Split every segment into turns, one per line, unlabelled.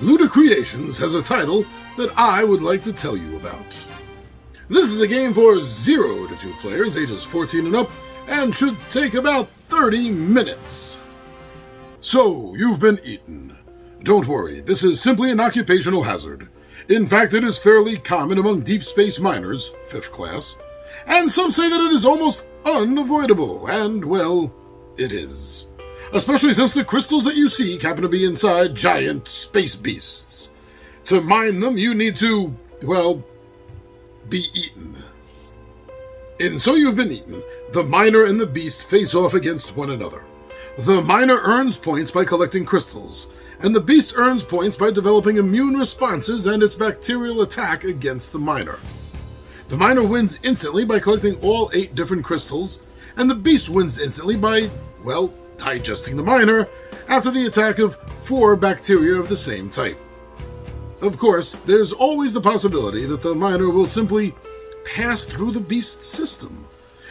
Ludicreations has a title that I would like to tell you about. This is a game for 0 to 2 players, ages 14 and up, and should take about 30 minutes. So, you've been eaten. Don't worry, this is simply an occupational hazard. In fact, it is fairly common among deep space miners, 5th class, and some say that it is almost unavoidable, and, well, it is. Especially since the crystals that you seek happen to be inside giant space beasts. To mine them, you need to, well, be eaten. In So You've Been Eaten, the miner and the beast face off against one another. The miner earns points by collecting crystals, and the beast earns points by developing immune responses and its bacterial attack against the miner. The miner wins instantly by collecting all 8 different crystals, and the beast wins instantly by, well, digesting the miner after the attack of 4 bacteria of the same type. Of course, there's always the possibility that the miner will simply pass through the beast's system,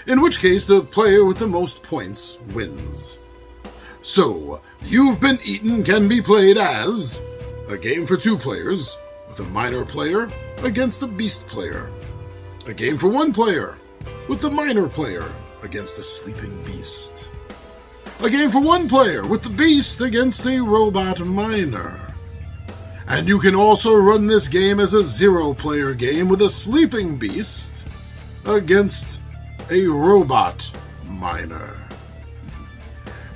in which case the player with the most points wins. So, You've Been Eaten can be played as a game for 2 players, with a miner player against a beast player. A game for 1 player, with the miner player against the sleeping beast. A game for 1 player, with the beast against the robot miner. And you can also run this game as a 0-player game with a sleeping beast against a robot miner.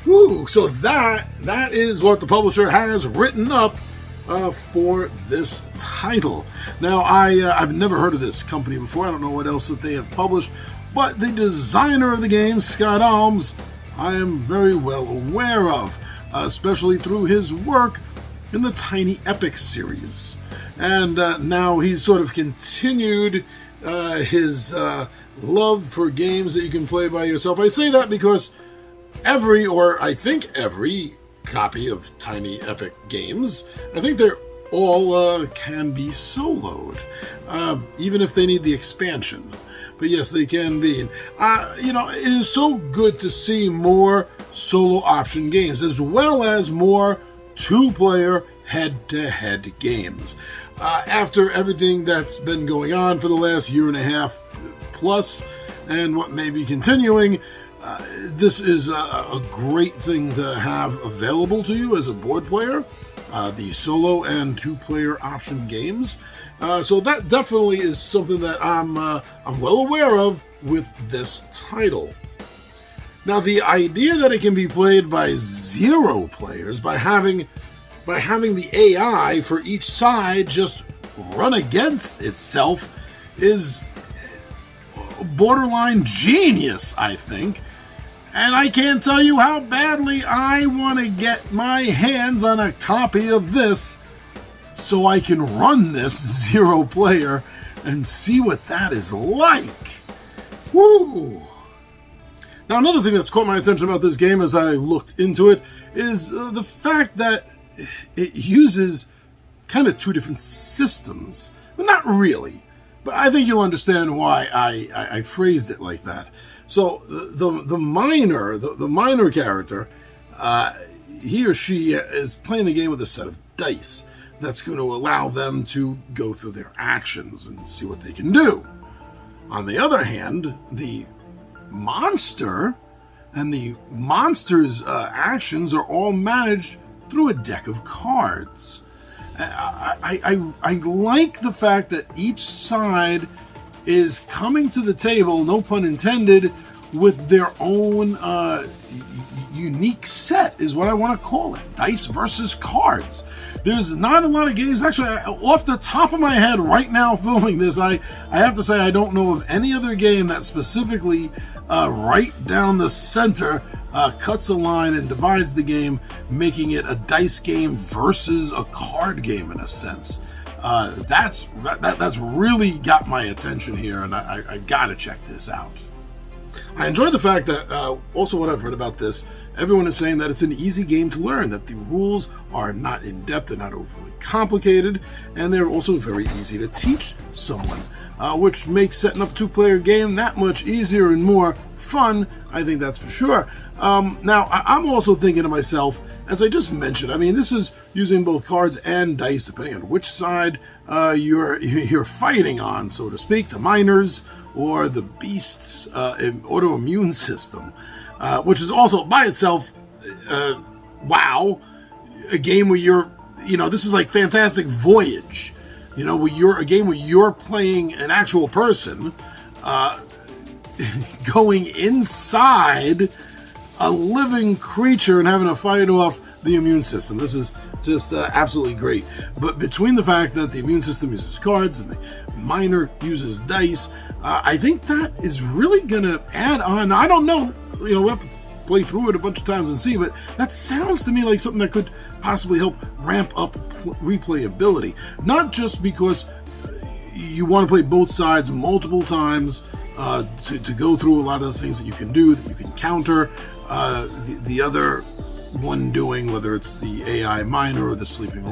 Woo! So that is what the publisher has written up for this title. Now, I've never heard of this company before. I don't know what else that they have published, but the designer of the game, Scott Almes, I am very well aware of, especially through his work in the Tiny Epic series. And now he's sort of continued his love for games that you can play by yourself. I say that because every copy of Tiny Epic games, I think they're all can be soloed, even if they need the expansion. But yes, they can be. It is so good to see more solo option games, as well as more 2-player head-to-head games. After everything that's been going on for the last year and a half plus, and what may be continuing, this is a great thing to have available to you as a board player, the solo and 2-player option games. So that definitely is something that I'm well aware of with this title. Now, the idea that it can be played by 0 players, by having the AI for each side just run against itself, is borderline genius, I think. And I can't tell you how badly I want to get my hands on a copy of this so I can run this 0-player and see what that is like. Woo! Now, another thing that's caught my attention about this game as I looked into it is the fact that it uses kind of 2 different systems. Well, not really, but I think you'll understand why I phrased it like that. So the miner character, he or she is playing the game with a set of dice that's going to allow them to go through their actions and see what they can do. On the other hand, the monster and the monster's actions are all managed through a deck of cards. I like the fact that each side is coming to the table, no pun intended, with their own unique set, is what I want to call it. Dice versus cards. There's not a lot of games. Actually, off the top of my head right now filming this, I have to say I don't know of any other game that specifically right down the center cuts a line and divides the game, making it a dice game versus a card game in a sense. That's really got my attention here, and I gotta check this out. I enjoy the fact that also what I've heard about this, everyone is saying that it's an easy game to learn, that the rules are not in-depth, they're not overly complicated, and they're also very easy to teach someone, which makes setting up a 2-player game that much easier and more fun. I think that's for sure. Now, I'm also thinking to myself, as I just mentioned, I mean, this is using both cards and dice, depending on which side you're fighting on, so to speak, the miners or the beast's autoimmune system, which is also by itself, wow, a game where this is like Fantastic Voyage, where you're a game where you're playing an actual person, going inside a living creature and having to fight off the immune system. This is just absolutely great. But between the fact that the immune system uses cards and the miner uses dice, I think that is really going to add on. I don't know, we'll have to play through it a bunch of times and see, but that sounds to me like something that could possibly help ramp up replayability. Not just because you want to play both sides multiple times, to go through a lot of the things that you can do, that you can counter the other one doing, whether it's the AI miner or the sleeping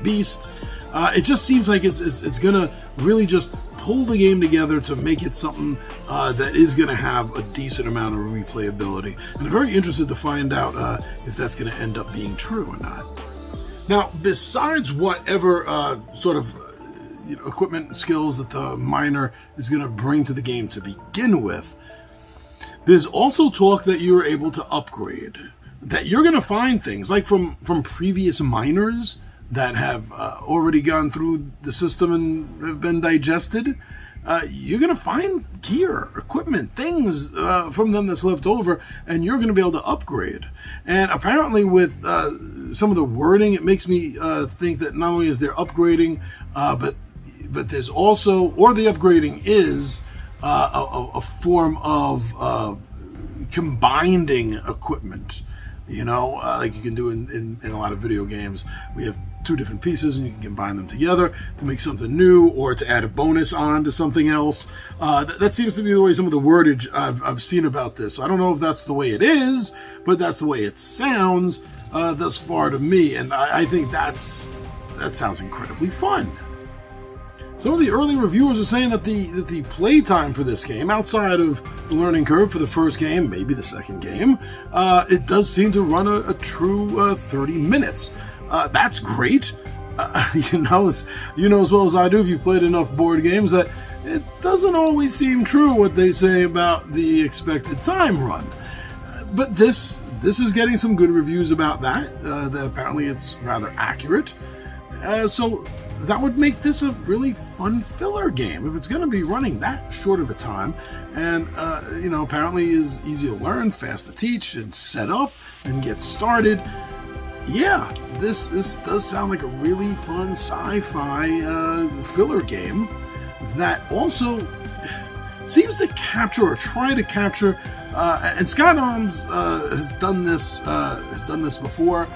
beast. It just seems like it's gonna really just pull the game together to make it something that is gonna have a decent amount of replayability. And I'm very interested to find out if that's gonna end up being true or not. Now, besides whatever sort of equipment and skills that the miner is going to bring to the game to begin with, there's also talk that you're able to upgrade, that you're going to find things like from previous miners that have already gone through the system and have been digested. You're going to find gear, equipment, things from them that's left over, and you're going to be able to upgrade. And apparently with some of the wording, it makes me think that not only is there upgrading, but there's also, or the upgrading is a form of combining equipment. Like you can do in a lot of video games. We have two different pieces and you can combine them together to make something new or to add a bonus on to something else. That seems to be the way some of the wordage I've seen about this. I don't know if that's the way it is, but that's the way it sounds thus far to me. And I think that sounds incredibly fun. Some of the early reviewers are saying that the play time for this game, outside of the learning curve for the first game, maybe the second game, it does seem to run a true 30 minutes. That's great. As well as I do, if you've played enough board games, that it doesn't always seem true what they say about the expected time run. But this is getting some good reviews about that. That apparently it's rather accurate. So that would make this a really fun filler game if it's going to be running that short of a time, and apparently is easy to learn, fast to teach and set up and get started. Yeah, this does sound like a really fun sci-fi filler game that also seems to capture or try to capture. And Scott Arms has done this before.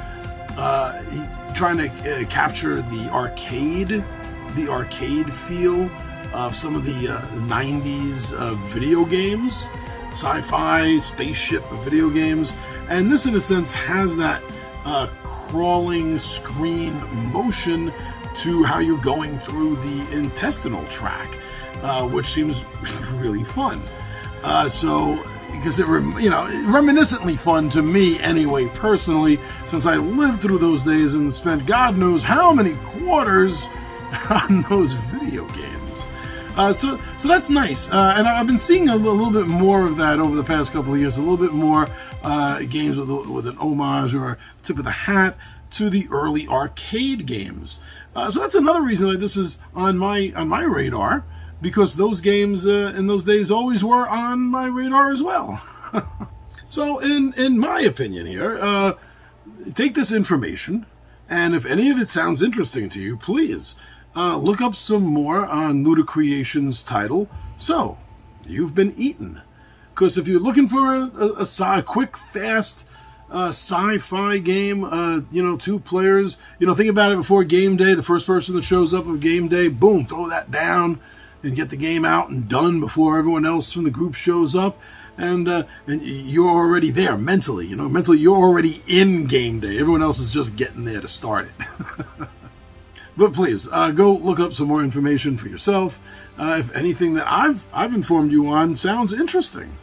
Trying to capture the arcade feel of some of the 90s video games, sci-fi, spaceship video games. And this, in a sense, has that crawling screen motion to how you're going through the intestinal tract, which seems really fun. Because reminiscently fun to me anyway, personally, since I lived through those days and spent God knows how many quarters on those video games. So that's nice. And I've been seeing a little bit more of that over the past couple of years, a little bit more games with an homage or a tip of the hat to the early arcade games. So that's another reason that this is on my radar, because those games in those days always were on my radar as well. So in my opinion here, take this information, and if any of it sounds interesting to you, please look up some more on Ludicreations' title, So You've Been Eaten. Because if you're looking for a quick, fast sci-fi game, 2 players, think about it before game day, the first person that shows up on game day, boom, throw that down and get the game out and done before everyone else from the group shows up. And you're already there mentally, mentally you're already in game day. Everyone else is just getting there to start it. But please, go look up some more information for yourself. If anything that I've informed you on sounds interesting.